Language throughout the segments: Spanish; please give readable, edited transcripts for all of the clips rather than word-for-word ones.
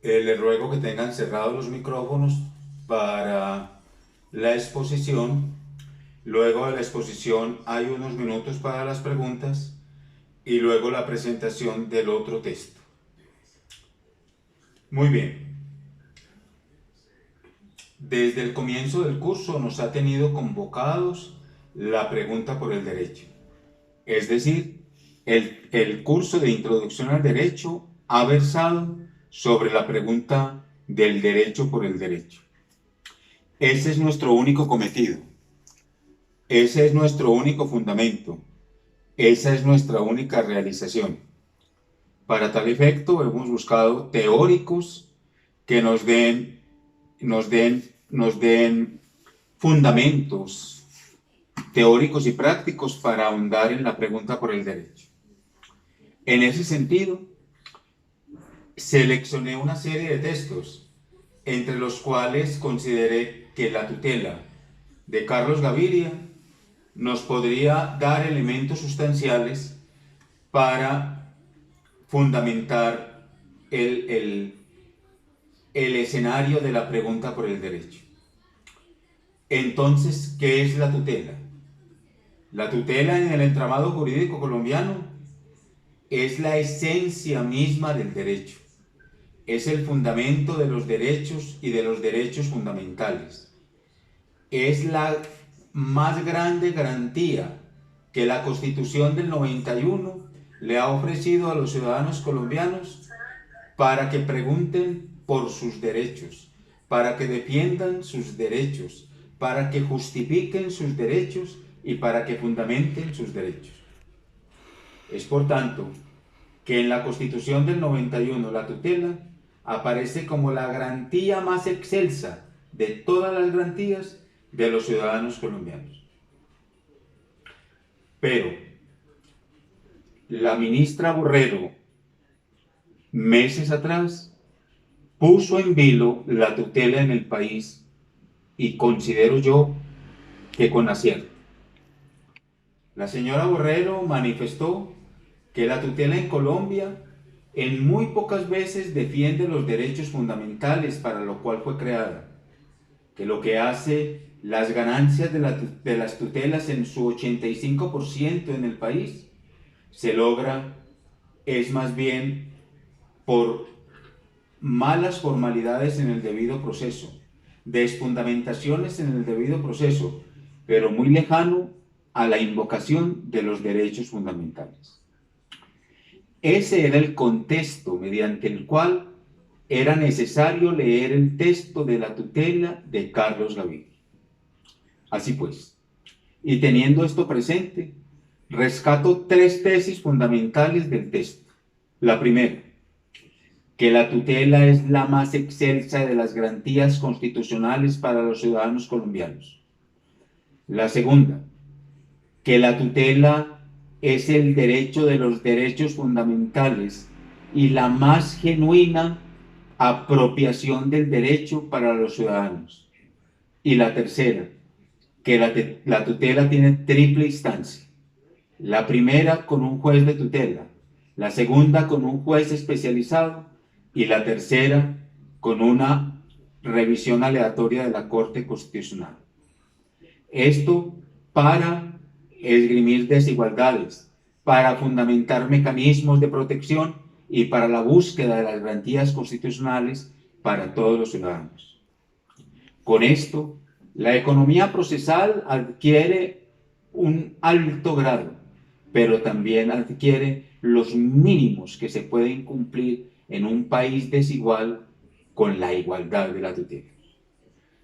Les ruego que tengan cerrados los micrófonos para la exposición. Luego de la exposición hay unos minutos para las preguntas y luego la presentación del otro texto. Muy bien. Desde el comienzo del curso nos ha tenido convocados la pregunta por el derecho. Es decir, el curso de introducción al derecho ha versado sobre la pregunta del derecho por el derecho. Ese es nuestro único cometido. Ese es nuestro único fundamento. Esa es nuestra única realización. Para tal efecto, hemos buscado teóricos que nos den fundamentos teóricos y prácticos para ahondar en la pregunta por el derecho. En ese sentido, seleccioné una serie de textos, entre los cuales consideré que la tutela de Carlos Gaviria nos podría dar elementos sustanciales para fundamentar el escenario de la pregunta por el derecho. Entonces, ¿qué es la tutela? La tutela en el entramado jurídico colombiano es la esencia misma del derecho. Es el fundamento de los derechos y de los derechos fundamentales. Es la más grande garantía que la Constitución del 91 le ha ofrecido a los ciudadanos colombianos para que pregunten por sus derechos, para que defiendan sus derechos, para que justifiquen sus derechos y para que fundamenten sus derechos. Es por tanto que en la Constitución del 91 la tutela aparece como la garantía más excelsa de todas las garantías de los ciudadanos colombianos. Pero la ministra Borrero, meses atrás, puso en vilo la tutela en el país y considero yo que con acierto. La señora Borrero manifestó que la tutela en Colombia en muy pocas veces defiende los derechos fundamentales para lo cual fue creada, que lo que hace las ganancias de las tutelas en su 85% en el país se logra es más bien por malas formalidades en el debido proceso, desfundamentaciones en el debido proceso, pero muy lejano a la invocación de los derechos fundamentales. Ese era el contexto mediante el cual era necesario leer el texto de la tutela de Carlos Gaviria. Así pues, y teniendo esto presente, rescato tres tesis fundamentales del texto. La primera, que la tutela es la más excelsa de las garantías constitucionales para los ciudadanos colombianos. La segunda, que la tutela es el derecho de los derechos fundamentales y la más genuina apropiación del derecho para los ciudadanos. Y la tercera, que la tutela tiene triple instancia. La primera con un juez de tutela, la segunda con un juez especializado y la tercera con una revisión aleatoria de la Corte Constitucional. Esto para esgrimir desigualdades, para fundamentar mecanismos de protección y para la búsqueda de las garantías constitucionales para todos los ciudadanos. Con esto, la economía procesal adquiere un alto grado, pero también adquiere los mínimos que se pueden cumplir en un país desigual con la igualdad de la tutela.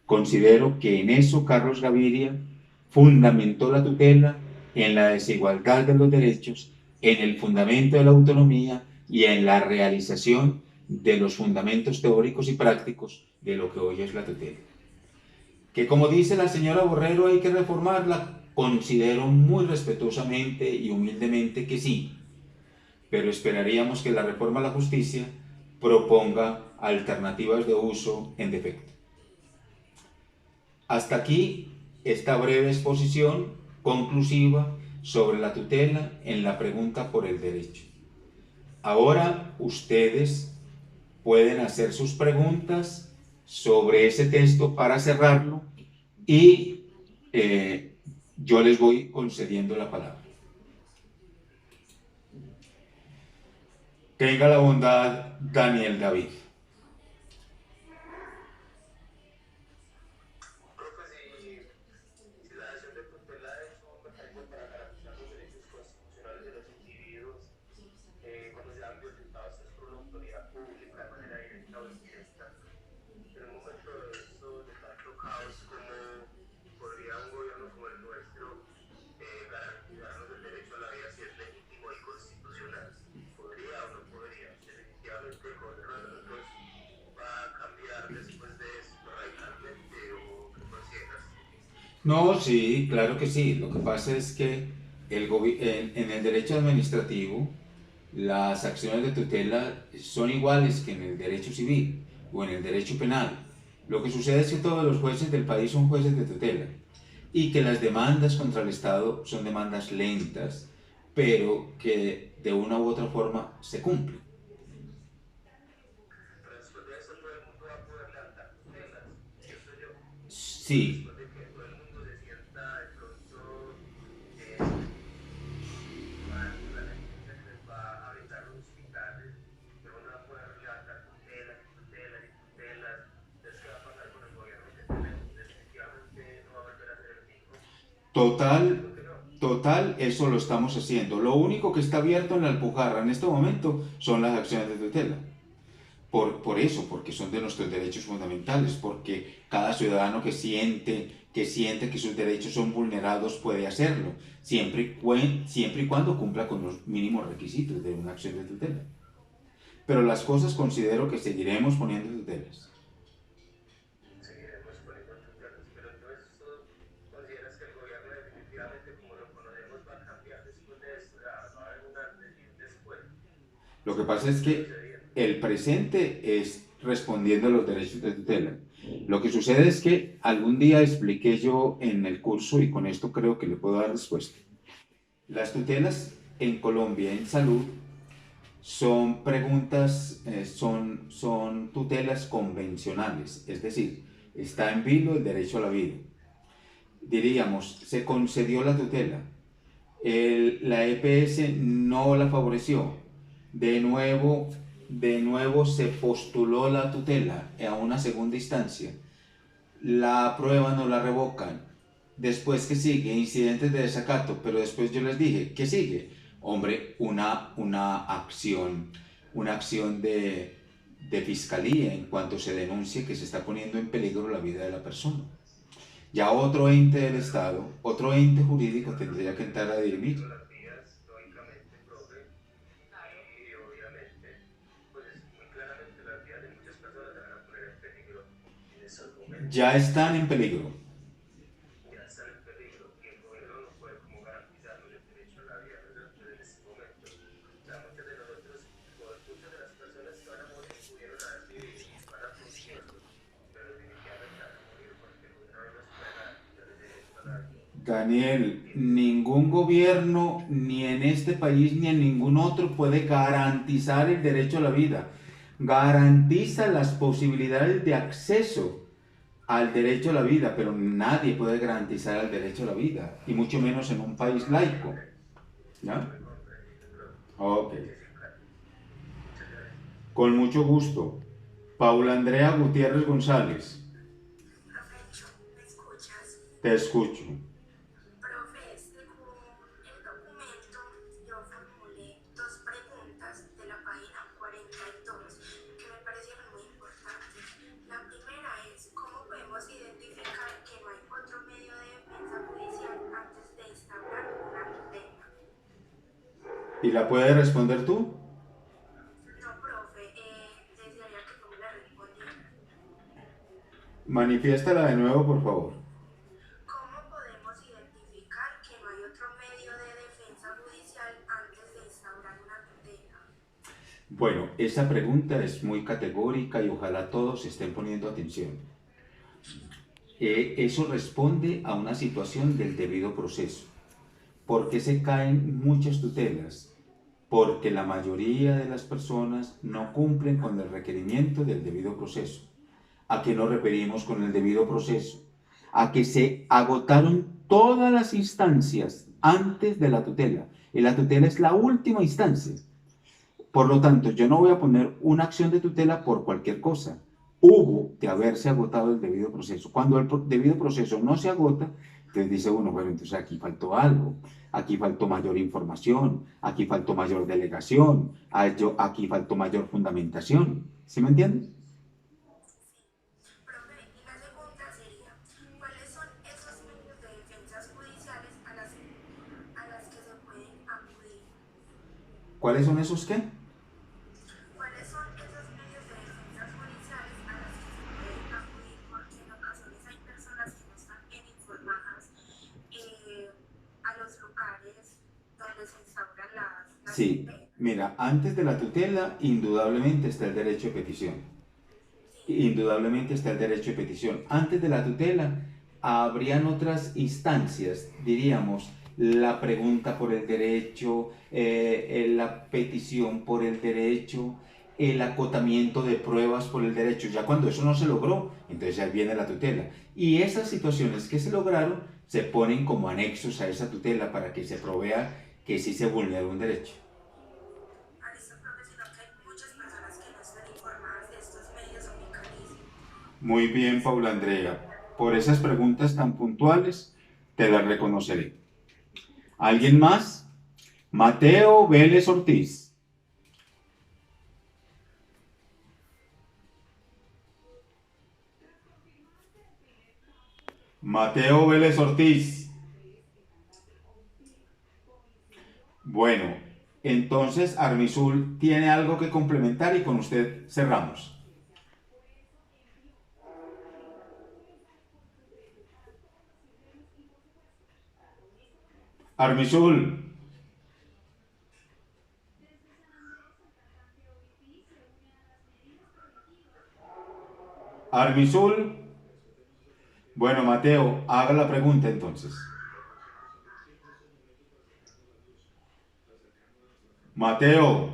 Considero que en eso Carlos Gaviria fundamentó la tutela en la desigualdad de los derechos, en el fundamento de la autonomía y en la realización de los fundamentos teóricos y prácticos de lo que hoy es la tutela. Que como dice la señora Borrero hay que reformarla, considero muy respetuosamente y humildemente que sí, pero esperaríamos que la reforma a la justicia proponga alternativas de uso en defecto. Hasta aquí esta breve exposición conclusiva sobre la tutela en la pregunta por el derecho. Ahora ustedes pueden hacer sus preguntas sobre ese texto para cerrarlo y yo les voy concediendo la palabra. Tenga la bondad, Daniel David. No, sí, claro que sí. Lo que pasa es que en el derecho administrativo las acciones de tutela son iguales que en el derecho civil o en el derecho penal. Lo que sucede es que todos los jueces del país son jueces de tutela y que las demandas contra el Estado son demandas lentas, pero que de una u otra forma se cumplen. Sí, total, total, eso lo estamos haciendo. Lo único que está abierto en la Alpujarra en este momento son las acciones de tutela. Por eso, porque son de nuestros derechos fundamentales, porque cada ciudadano que siente que sus derechos son vulnerados puede hacerlo, siempre y cuando cumpla con los mínimos requisitos de una acción de tutela. Pero las cosas considero que seguiremos poniendo tutelas. Lo que pasa es que el presente es respondiendo a los derechos de tutela. Lo que sucede es que algún día expliqué yo en el curso, y con esto creo que le puedo dar respuesta. Las tutelas en Colombia en salud son preguntas, son tutelas convencionales, es decir, está en vilo el derecho a la vida. Diríamos, se concedió la tutela, la EPS no la favoreció, de nuevo se postuló la tutela a una segunda instancia, la aprueban o la revocan, después ¿qué sigue? Incidentes de desacato, pero después yo les dije, ¿qué sigue? Hombre, una acción de fiscalía en cuanto se denuncie que se está poniendo en peligro la vida de la persona. Ya otro ente del Estado, otro ente jurídico tendría que entrar a dirimir. Ya están en peligro. Daniel, ningún gobierno, ni en este país ni en ningún otro, puede garantizar el derecho a la vida. Garantiza las posibilidades de acceso al derecho a la vida, pero nadie puede garantizar el derecho a la vida, y mucho menos en un país laico. ¿Ya? Ok. Con mucho gusto. Paula Andrea Gutiérrez González. Profe, ¿me escuchas? Te escucho. Profe, según el documento, yo formulé dos preguntas de la página 42 que me parecieron muy importantes. La primera es, ¿cómo podemos identificar que no hay otro medio de defensa judicial antes de instaurar una tutela? ¿Y la puedes responder tú? No, profe, desearía que tú me la respondieras. Manifiéstala de nuevo, por favor. ¿Cómo podemos identificar que no hay otro medio de defensa judicial antes de instaurar una tutela? Bueno, esa pregunta es muy categórica y ojalá todos estén poniendo atención. Eso responde a una situación del debido proceso. ¿Por qué se caen muchas tutelas? Porque la mayoría de las personas no cumplen con el requerimiento del debido proceso. ¿A qué nos referimos con el debido proceso? A que se agotaron todas las instancias antes de la tutela. Y la tutela es la última instancia. Por lo tanto, yo no voy a poner una acción de tutela por cualquier cosa. Hubo de haberse agotado el debido proceso. Cuando el debido proceso no se agota, entonces dice uno, bueno, entonces aquí faltó algo, aquí faltó mayor información, aquí faltó mayor delegación, aquí faltó mayor fundamentación. ¿Sí me entiendes? Profe, y la segunda sería, ¿cuáles son esos medios de defensas judiciales a las que se pueden acudir? ¿Cuáles son esos qué? ¿Cuáles son esos medios de defensas judiciales a las que se pueden acudir? Porque en ocasiones hay personas que no están bien informadas a los lugares donde se instauran las Sí, tutelas. mira, antes de la tutela, indudablemente está el derecho de petición. Indudablemente está el derecho de petición. Antes de la tutela, habrían otras instancias, diríamos, la pregunta por el derecho, la petición por el derecho, el acotamiento de pruebas por el derecho. Ya cuando eso no se logró, entonces ya viene la tutela. Y esas situaciones que se lograron se ponen como anexos a esa tutela para que se provea que sí se vulneró un derecho. A esto, profe, sino que hay muchas personas que no están informadas de estos medios o mecanismos. Muy bien, Paula Andrea. Por esas preguntas tan puntuales, te las reconoceré. ¿Alguien más? Mateo Vélez Ortiz. Mateo Vélez Ortiz. Bueno, entonces Armisul tiene algo que complementar y con usted cerramos. Armisul. Armisul. Bueno, Mateo, haga la pregunta entonces. Mateo.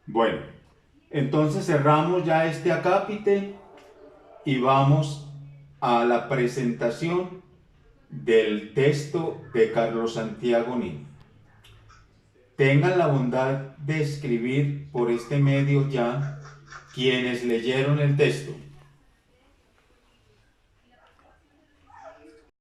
Bueno, entonces cerramos ya este acápite y vamos a la presentación del texto de Carlos Santiago Nin. Tengan la bondad de escribir por este medio ya quienes leyeron el texto.